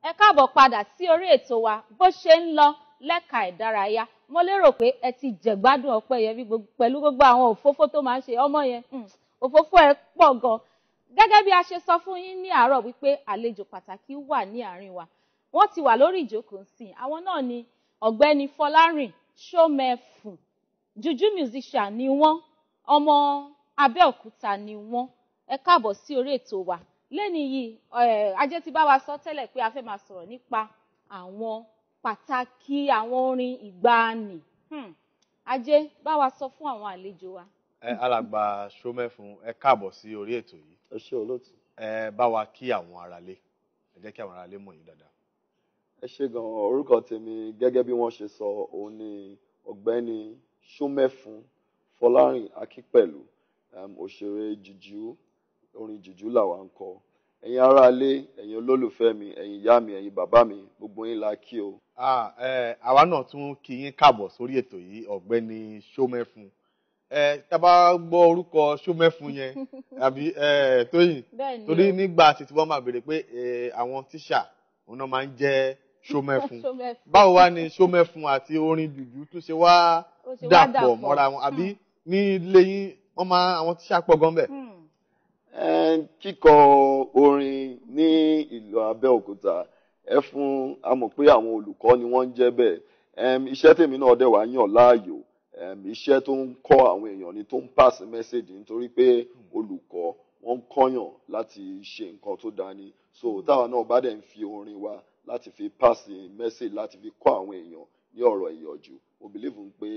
Ẹ káàbọ̀ padà sí orí ètò wa bó ṣe ń lọ lẹ́ka ìdárayá. Mo lérò pé ẹ ti jẹ̀gbádùn Ọpẹ́yẹmí pẹ̀lú gbogbo àwọn òfófó tó máa ń ṣe ọmọ yẹn. Òfófó ẹ pọ̀ gan. Gẹ́gẹ́ bí a ṣe sọ fún yín ní àárọ̀ wípé àlejò pàtàkì wà ní àárín wa. Wọ́n ti wà lórí ìjókòó ńsìn. Àwọn náà ni Ọ̀gbẹ́ni Fọlárìn Ṣómẹ́fùn. Juju musician ni wọ́n. Ọmọ Abẹ́òkúta ni wọ́n. Ẹ káàbọ̀ sí orí ètò wa. Lẹ́ni yìí, Ajé ti bá wa sọ tẹ́lẹ̀ pé a fẹ́ máa sọ̀rọ̀ nípa àwọn pàtàkì àwọn orin ìgbàanì. Ajé, bá wa sọ fún àwọn àlejò wa. Alàgbà Ṣómẹ́fùn, ẹ káàbọ̀ sí orí ètò yìí. Ẹ ṣé olóòtú. Ẹ bá wa kí àwọn aráalé. Ẹ jẹ́ kí àwọn aráalé mọ̀ yín dáadáa. Ẹ ṣé gan, orúkọ tèmi gẹ́gẹ́ bí wọ́n ṣe sọ òun ni Ọ̀gbẹ́ni Ṣómẹ́fùn Fọlárìn Akínpẹ̀lú, òṣèré jùjú, orin jùjú làwa ń kọ. Ẹ̀yin aráalé, ẹ̀yin olólùfẹ́ mi, ẹ̀yin ìyá mi, ẹ̀yin bàbá mi, gbogbo yín la kí o. Àwa náà tún kí yín káàbọ̀ sórí ètò yìí, Ọ̀gbẹ́ni Ṣómẹ́fùn. Tá bá gbọ́ orúkọ Ṣómẹ́fùn yẹn, àbí Tóyìn, torí nígbà tí wọ́n máa béèrè pé àwọn tíṣà òun náà máa ń jẹ́ Ṣómẹ́fùn. Báwo wá ni Ṣómẹ́fùn àti orin jùjú tún ṣe wá dàpọ̀ mọ́ra wọn, àbí ní ilé yín àwọn tíṣà pọ̀ gan bẹ̀? Kíkọ orin ní ìlú Abẹ́òkúta, a mọ̀ pé àwọn olùkọ́ ni wọ́n ń jẹ́ bẹ́ẹ̀. Iṣẹ́ tèmi náà dẹ̀ wá yàn láàyò. Iṣẹ́ tó ń kọ́ àwọn èèyàn ni tó ń pass message, nítorí pé olùkọ́ wọ́n ń kọ́yàn láti ṣe nǹkan tó dáa ni. So táwa náà bá dẹ̀ ń fi orin wa láti fi pass message, láti fi kọ́ àwọn èèyàn ní ọ̀rọ̀ ìyànjú, mo believe pé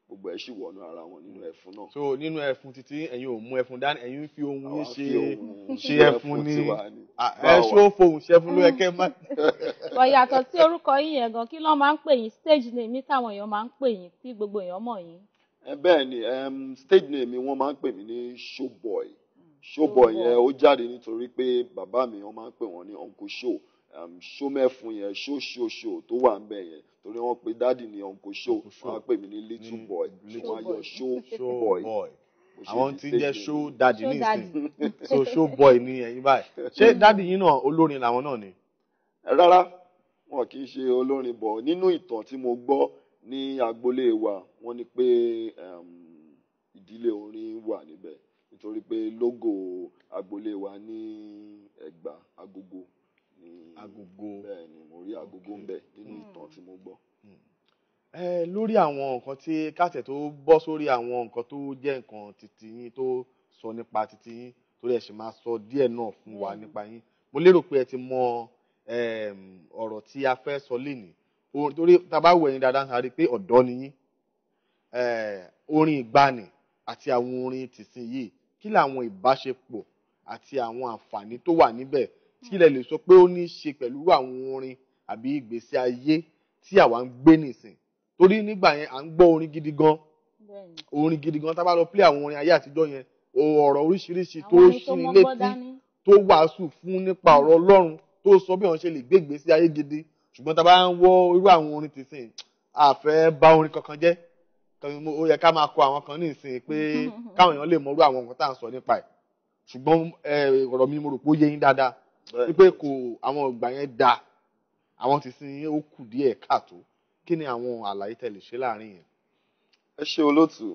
gbogbo ẹ̀ ṣì wọnú ara wọn nínú ẹ̀fún náà. So nínú ẹ̀fún títí ẹ̀yin ò mú ẹ̀fún dání, ẹ̀yin fi ohun yín ṣe ẹ̀fún ní ṣó fohùn ṣẹ́fún ló ẹ̀kẹ́ má. Yàtọ̀ sí orúkọ yín yẹn gan, kí ló máa ń pè yín, stage name ní táwọn èèyàn máa ń pè yín tí gbogbo èèyàn mọ̀ yín? Bẹ́ẹ̀ ni, stage name mi wọ́n máa ń pè mí ní Showboy. Showboy yẹn ó jáde nítorí pé bàbá mi wọ́n máa ń pè wọ́n ní Uncle Show. Ṣómẹ́fùn yẹn ṣó tó wà ń bẹ̀ yẹn, torí wọ́n pe dáàdì ní Uncle Show, wọ́n á pè mí ní Little Boy, wọ́n á yọ Showboy. Àwọn tí ń jẹ́ show daddy ní ìsìn, so Showboy ní ẹ̀yin báyìí. Ṣé dáàdì yín náà olórin làwọn náà ni? Rárá, wọn kì í ṣe olórin, bọ̀ nínú ìtàn tí mo gbọ́ ní agboolé wa, wọ́n ní pé ìdílé orin wà níbẹ̀, nítorí pé lógò agboolé wa ní Ẹ̀gbá agogo. Agogo. Bẹ́ẹ̀ ni, mo rí agogo ń bẹ nínú ìtàn tí mo gbọ́. Lórí àwọn nǹkan tí káṣẹ̀ tó bọ́ sórí àwọn nǹkan tó jẹ́ nǹkan titi yín, tó sọ nípa titi yín, torí ẹ sì máa sọ díẹ̀ náà fún wa nípa yín. Mo lérò pé ẹ ti mọ ọ̀rọ̀ tí a fẹ́ sọ lénìí. Torí tá bá wo ẹ̀yin dáadáa sáré pé ọ̀dọ́ ni yín. Orin ìgbàanì àti àwọn orin tìsín yìí, kí làwọn ìbáṣepọ̀ àti àwọn àǹfààní tó wà níbẹ̀ tí lẹ lè sọ pé ó ní í ṣe pẹ̀lú àwọn orin àbí ìgbésí ayé tí àwa ń gbé nìsín? Torí nígbà yẹn à ń gbọ́ orin gidi gan. Orin gidi gan, tá bá lọ play àwọn orin ayé àtijọ́ yẹn, ọ̀rọ̀ oríṣiríṣi tó ṣíni létí, tó wàásù fún nípa ọ̀rọ̀ Ọlọ́run, tó sọ bí wọ́n ṣe lè gbé ìgbésí ayé gidi. Ṣùgbọ́n tá bá ń wọ irú àwọn orin tìsín, a fẹ́ bà orin kankan jẹ́. Ó yẹ ká máa kọ àwọn kan ní ìsìn pé káwọn èèyàn lè mọ irú àwọn nǹkan tá à ń sọ nípa ẹ̀. Ṣùgbọ́n ọ̀rọ̀ mi mo rò pé ó yé yín dáadáa wípé àwọn ìgbà yẹn da, àwọn tìsín ó kù díẹ̀ káàtó. Kí ni àwọn àlàyé tẹ́ lè ṣe láàrin yẹn? Ẹ ṣé olóòtú.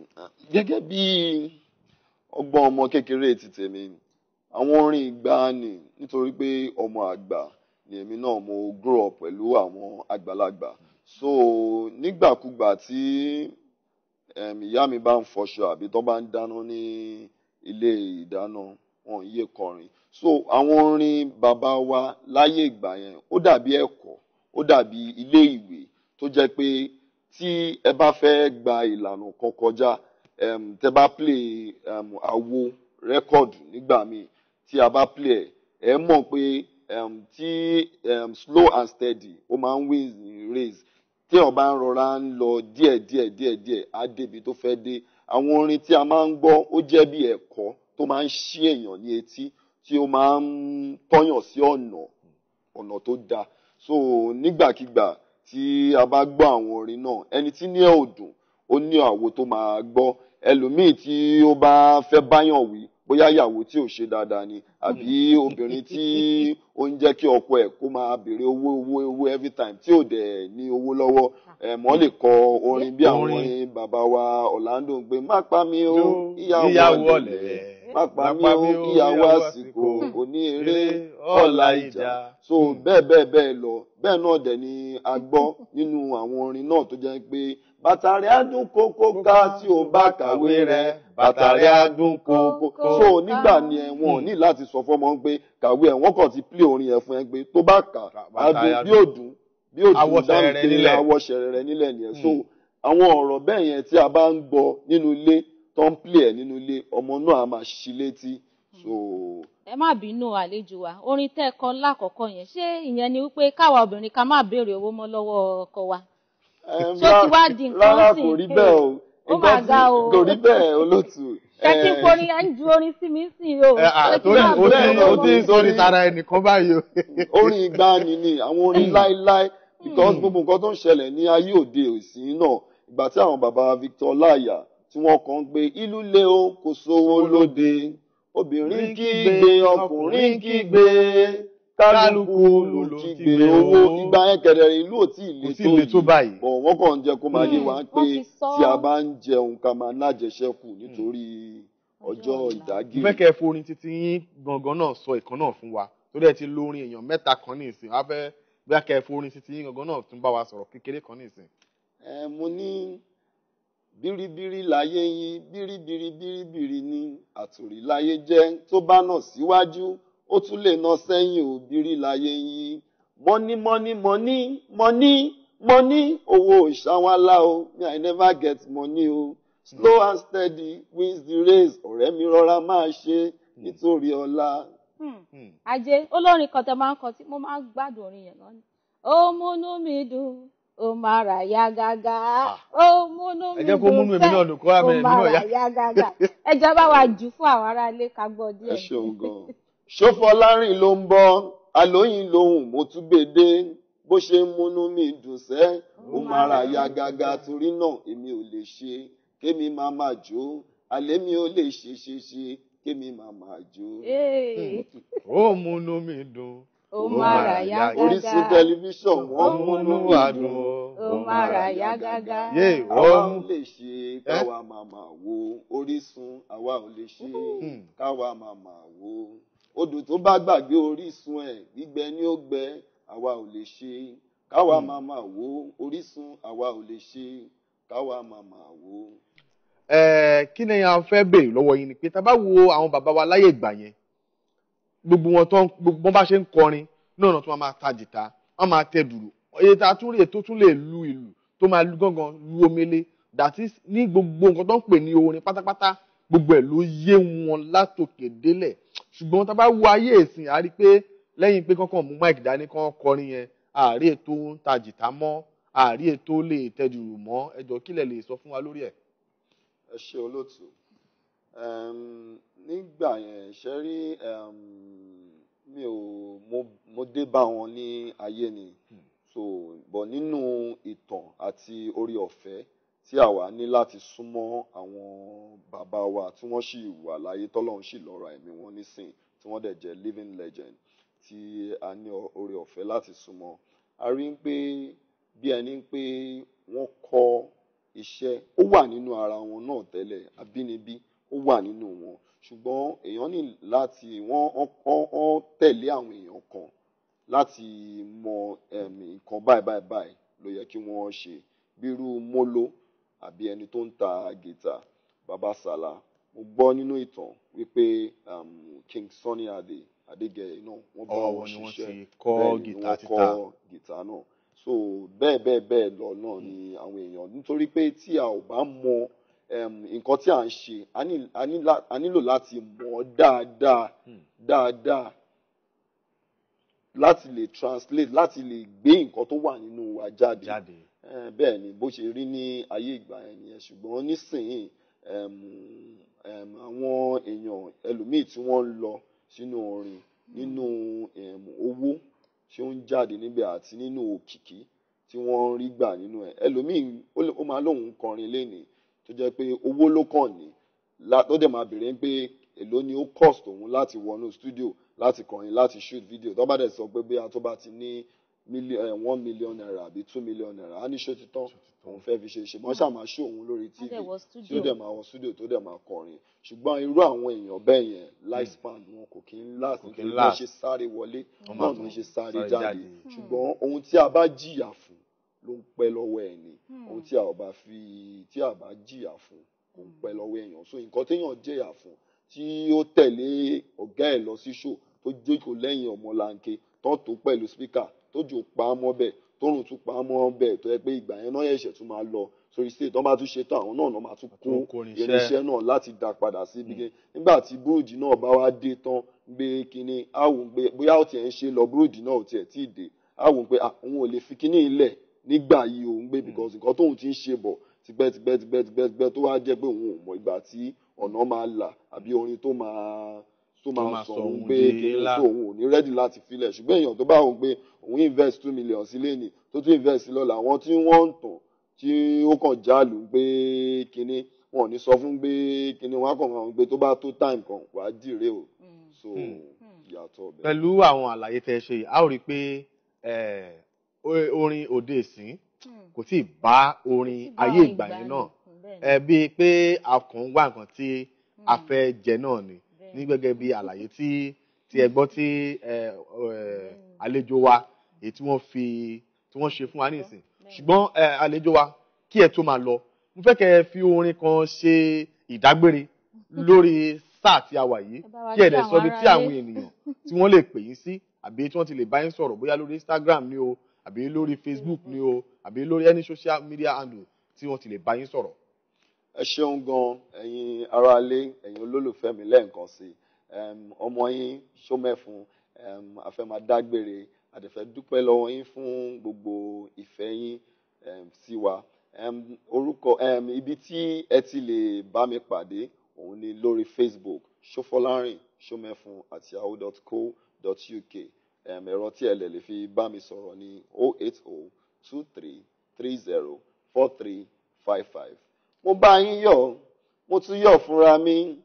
Gẹ́gẹ́ bí ọgbọ́n ọmọ kékeré ti tèmi, àwọn orin ìgbàanì, nítorí pé ọmọ àgbà ni èmi náà, mo grow up pẹ̀lú àwọn àgbàlagbà. So nígbàkúgbà tí ìyá mi bá ń fọṣọ àbí tó bá ń dáná ní ilé ìdáná, wọn yé kọrin. So àwọn orin bàbá wa láyé ìgbà yẹn ó dàbí ẹ̀kọ́, ó dàbí ilé ìwé, tó jẹ́ pé tí ẹ bá fẹ́ gba ìlànà kan kọjá, tẹ bá play àwo rẹ́kọ̀dù nígbà míì, tí a bá play ẹ mọ̀ pé tí slow and steady ó máa ń win ní race. Tí ó bá ń rọra ń lọ díẹ̀ á débi tó fẹ́ dé. Àwọn orin tí a máa ń gbọ́ ó jẹ́ bí ẹ̀kọ́ tó máa ń ṣí èèyàn ní etí, tí ó máa ń tọ́yàn sí ọ̀nà tó dáa. So nígbàkigbà tí a bá gbọ́ àwọn orin náà, ẹni tí ní ẹ̀ ò dùn, ó ní àwo tó máa gbọ́. Ẹlòmíì tí ó bá fẹ́ báyàn wí bóyá ìyàwó tí ò ṣe dáadáa ni àbí obìnrin tí ó ń jẹ́ kí ọkọ ẹ̀ kó máa béèrè owó every time tí ò dẹ̀ ní owó lọ́wọ́ wọ́n lè kọ orin bí àwọn orin bàbá wa Orlando ń gbé má pa mí o ìyàwó ọ̀lẹ má pa mí o ìyàwó àsìkò òní eré ọ̀la ìjà so bẹ́ẹ̀ lọ bẹ́ẹ̀ náà dẹ̀ ni a gbọ́ nínú àwọn orin náà tó jẹ́ pé bàtà rẹ̀ á dún kókó ká tí o bá kàwé rẹ̀ bàtà rẹ̀ á dún kókó. So nígbà ni ẹ̀wọ̀n ní láti sọ fọ́mọ pé kàwé ẹ̀ wọ́n kàn ti plé orin yẹn fún ẹ pé tó bá kà á dún bí òdùn dáhùn pé awọ́ṣẹ̀rẹ̀ rẹ̀ nílẹ̀ nìyẹn. So àwọn ọ̀rọ̀ bẹ́ẹ̀ yẹn tí a bá ń gbọ́ nínú ilé tó ń plé ẹ̀ nínú ilé ọmọ náà á máa ṣí létí. So ẹ má bínú àlejò wa orin tẹ́ ẹ kọ lákọ̀ọ́kọ́ yẹn ṣé ìyẹn ni wípé káwa obìnrin ká má béèrè owó mọ́ lọ́wọ́ ọkọ wa ṣó ti wá di nǹkan sìn kò rí bẹ́ẹ̀ o ó mà ga o kò rí bẹ́ẹ̀ olóòtú. ṣẹ́tí forin ẹ̀ ń ju orin sí mi sìn o. o ti ń sọ ní tara ẹnìkan báyìí o. orin ìgbàanì ni àwọn orin láíláí because gbogbo nǹkan tó ń ṣẹlẹ̀ ní ayé òde òsì náà ìgbà tí àwọn bàbá Victor Ọláìyá tí wọ́n kàn gbé ìlú lé o kò sówó lóde obìnrin kígbe ọkùnrin kígbe kálukú ló kígbe owó ìgbà yẹn kẹ̀dẹ̀ ìlú ò tí ì le tó báyìí wọ́n kàn ń jẹ́ kó máa yé wa pé tí a bá ń jẹun ká máa nájẹsẹ́kù nítorí ọjọ́ ìdágìrì. mo fẹ́ kẹ́ ẹ forin títí yín gangan náà sọ ìkan náà fún wa torí ẹ ti lórin èèyàn mẹ́ta kan ní ìsìn wá fẹ́ bí kẹ́ ẹ forin títí yín gangan náà tún bá wa sọ̀rọ̀ kékeré kan ní ìsìn. mo ní bíríbírí láyé yín bíríbírí ní àtòrí láyé jẹ́ tó bá nà síwájú ó tún lè nà sẹ́yìn ò bírí láyé yín money owó ìṣàwálà o me I never get money o slow and steady wins the race ọ̀rẹ́ mi rọra máa ṣe nítorí ọ̀la. Ajé olórin kan tẹ máa ń kọ tí mo máa ń gbádùn orin yẹn náà ni ó múnú mi dùn ó máa rà yá gágá ó múnú mi dùn fẹ́ ó máa rà yá gágá ẹ jẹ́ bá wa jù fún àwọn aráalé ká gbọ́ díẹ̀. ẹ ṣeun gan Ṣófọlárìn ló ń bọ̀ alóyin lòun mo tún gbèdé bó ṣe ń múnú mi dùn sẹ́ ó máa rà yá gágá torí náà èmi ò lè ṣe kémi máa máa jó alẹ́ mi ò lè ṣe kémi máa máa jó. ó múnú mi dùn ó máa rà yá gágá Orísun tẹlifíṣàn wọ́n múnú wa dùn ó máa rà yá gágá. àwa ò lè ṣe káwa máa máa wo Orísun àwa ò lè ṣe káwa máa máa wo odò tó bá gbàgbé orísun ẹ̀ gbígbẹ ni ó gbẹ àwa ò lè ṣe káwa máa máa wo Orísun àwa ò lè ṣe káwa máa máa wo. kí ni a fẹ́ béèrè lọ́wọ́ yín ni pé tá a bá wo àwọn bàbá wa láyé ìgbà yẹn gbogbo wọn bá ṣe ń kọrin náà tó máa ta jìtá wọn máa tẹ dùrù èyí tá a tún rí tó tún lè lu ìlù tó máa lu gángan lu omele that is ní gbogbo nǹkan tó ń pè ní orin pátápátá gbogbo ẹ̀ ló yé wọn látòkè délẹ̀ ṣùgbọ́n tá a bá wo ayé ìsìn a rí pé lẹ́yìn pé kọ́kàn mú máìkì dání kán kọrin yẹn àárí ètò ń ta jìtá mọ́ àárí ètò lè tẹ dùrù mọ́ ẹjọ́ kílẹ̀ lè sọ fún wa lórí ẹ̀. ẹ ṣe olóòtú nígbà yẹn ṣe rí mo dé bá wọn ní ayé ni so bọ̀ nínú ìtàn àti orí ọ̀fẹ́ tí àwa ní láti súnmọ́ àwọn bàbá wa tí wọ́n sì wà láyé tọ́lọ́run sì lọ́ra ẹ̀mí wọn nísìn tí wọ́n dẹ̀ jẹ́ living legend tí a ní orí ọ̀fẹ́ láti súnmọ́ a rí pé bí ẹni pé wọ́n kọ́ iṣẹ́ ó wà nínú ara wọn náà tẹ́lẹ̀ àbínibí ó wà nínú wọn ṣùgbọ́n èèyàn ní láti wọ́n tẹ̀lé àwọn èèyàn kan láti mọ nǹkan báyìí ló yẹ kí wọ́n ṣe bírú Molo àbí ẹni tó ń ta gìtà Baba Sala mo gbọ́ nínú ìtàn wípé King Sunny Adégẹyẹ náà wọ́n bá wọn ṣiṣẹ́ bẹ́ẹ̀ ni wọ́n kọ́ gìtà náà so bẹ́ẹ̀ lọ náà ni àwọn èèyàn nítorí pé tí a ò bá mọ nǹkan tí à ń ṣe a nílò láti mọ̀ dáadáa láti lè translate láti lè gbé nǹkan tó wà nínú wa jáde bẹ́ẹ̀ ni bó ṣe rí ní ayé ìgbà yẹn nìyẹn ṣùgbọ́n nísìnyí àwọn èèyàn ẹlòmíì tí wọ́n ń lọ sínú orin nínú owó tí ó ń jáde níbẹ̀ àti nínú òkìkí tí wọ́n rí gbà nínú ẹ̀. Ẹlòmíì ó máa lóun kọrin lénìí tó jẹ́ pé owó ló kàn ní tó dẹ̀ máa bèrè pé èló ni ó cost òun láti wọnú studio láti kọrin láti shoot video tó bá dẹ̀ sọ pé bóyá tó bá ti ní 1 million naira àbí 2 million naira á ní ṣó ti tán òun fẹ́ fi ṣe ṣùgbọ́n ṣáà máa ṣó òun lórí tv tí ó dẹ̀ máa wọ studio tó dẹ̀ máa kọrin ṣùgbọ́n irú àwọn èèyàn bẹ́ẹ̀ yẹn life span wọn kò kí ń last nítorí wọ́n ṣe sáré wọlé náà ló ń ṣe sáré jáde ṣùgbọ́n ohun tí a bá jìyà fún ló ń pẹ́ lọ́wọ́ ẹ̀ ni ohun tí a bá jìyà fún kò ń pẹ́ lọ́wọ́ èèyàn so nǹkan téèyàn jẹ̀yà fún tí ó tẹ̀lé ọ̀gá ẹ̀ lọ sí show tó jókòó lẹ́yìn ọmọlanke tó pẹ̀lú speaker tó jò pa á mọ́ bẹ́ẹ̀ tóòrùn tún pa á mọ́ bẹ́ẹ̀ tó yẹ pé ìgbà yẹn náà ẹ̀ṣẹ̀ tún máa lọ sórí stage tó bá tún ṣe tán àwọn náà máa tún kó irinṣẹ́ náà láti dá padà sí ibi nígbà tí búrúdì náà bá wá dé tán gbé kínní àwọn gbé bóyá ó tiẹ̀ ń ṣe lọ búrúdì náà ò tiẹ̀ tí ì dé àwọn pé òun ò lè fi kínní ilẹ̀ nígbà yìí òun gbé because nǹkan tóun ti ń ṣe bọ̀ tipẹ́ tó wá jẹ́ pé òun ò mọ̀ ìgbà tí ọ̀nà máa là àbí orin tó máa sọ òun pé kìnìún tó òun ò ní rẹ́dì láti filẹ̀ ṣùgbọ́n èèyàn tó bá òun pé òun invest 2 million sílé ni tó tún invest lọ́la àwọn tí wọ́n ń tàn tí ó kàn jálù pé kìnìún wọn ò ní sọ fún pé kìnìún wọn á kàn máa ń gbé tó bá tó time kan wàá dìre o so ìyàtọ̀ bẹ́ẹ̀. pẹ̀lú àwọn àlàyé tẹ́ ṣe yìí a ó rí i pé orin òde ìsìn kò tí ì bá orin ayé ìgbà yẹn náà bíi pé a kàn ń wá nǹkan tí a fẹ́ jẹ náà ni ní gẹ́gẹ́ bí àlàyé tí ẹ gbọ́ tí àlejò wa èyí tí wọ́n ṣe fún wa nísìn ṣùgbọ́n àlejò wa kí ẹ tó máa lọ mo fẹ́ kẹ́ ẹ fi orin kan ṣe ìdágbére lórí sáà tí a wà yìí kí ẹ dẹ̀ sọ bí tí àwọn ènìyàn tí wọ́n lè pè yín sí àbí tí wọ́n ti lè bá yín sọ̀rọ̀ bóyá lórí Instagram ni o àbí lórí Facebook ni o àbí lórí any social media handle tí wọ́n ti lè bá yín sọ̀rọ̀. ẹ ṣeun gan ẹ̀yin aráalé ẹ̀yin olólùfẹ́ mi lẹ́ẹ̀kan sí ọmọ yín Ṣómẹ́fun a fẹ́ máa dágbére a dẹ̀ fẹ́ dúpẹ́ lọ́wọ́ yín fún gbogbo ìfẹ́ yín sí wa orúkọ ibi tí ẹ ti lè bá mi pàdé òun ni lórí Facebook Ṣófọlárìn Ṣómẹ́fun @yahoo.co.uk ẹ̀rọ tí ẹ lè fi bá mi sọ̀rọ̀ ní 08023304355. mo bá yín yọ̀ mo tún yọ̀ fúnra mi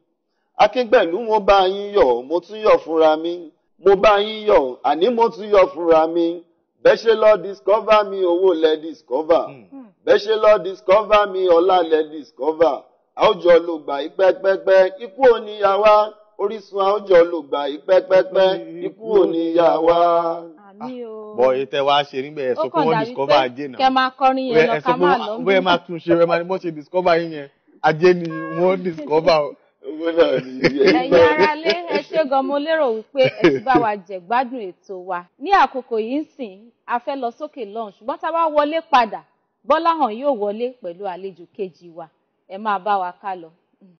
Akíngbẹ̀lú mo bá yín yọ̀ mo tún yọ̀ fúnra mi mo bá yín yọ̀ àní mo tún yọ̀ fúnra mi bẹ́ẹ̀ ṣe lọ discover mi owó lẹ discover bẹ́ẹ̀ ṣe lọ discover mi ọlá lẹ discover àwùjọ ló gbà ìpẹ́pẹ́pẹ́ ikú oníyàwá Orísun àwùjọ ló gbà ìpẹ́pẹ́pẹ́ ikú oníyàwá. bọ̀ ètè wa ṣe nígbà ẹ̀ sọ pé wọ́n discover ajé náà kẹ́ máa kọrin yẹn lọ ká máa lọ. bóyá máa tún ṣe máa ní bó ṣe discover yín yẹn ajé ni wọ́n discover. ẹ̀yin aráalé ẹ ṣé gan mo lérò wípé ẹ ti bá wa jẹ gbádùn ètò wa ní àkókò yìí ń sìn a fẹ́ lọ sókè lọ́hùn ṣùgbọ́n tá a bá wọlé padà Gbọ́láhàn yóò wọlé pẹ̀lú àlejò kejì wa ẹ máa bá wa ká lọ.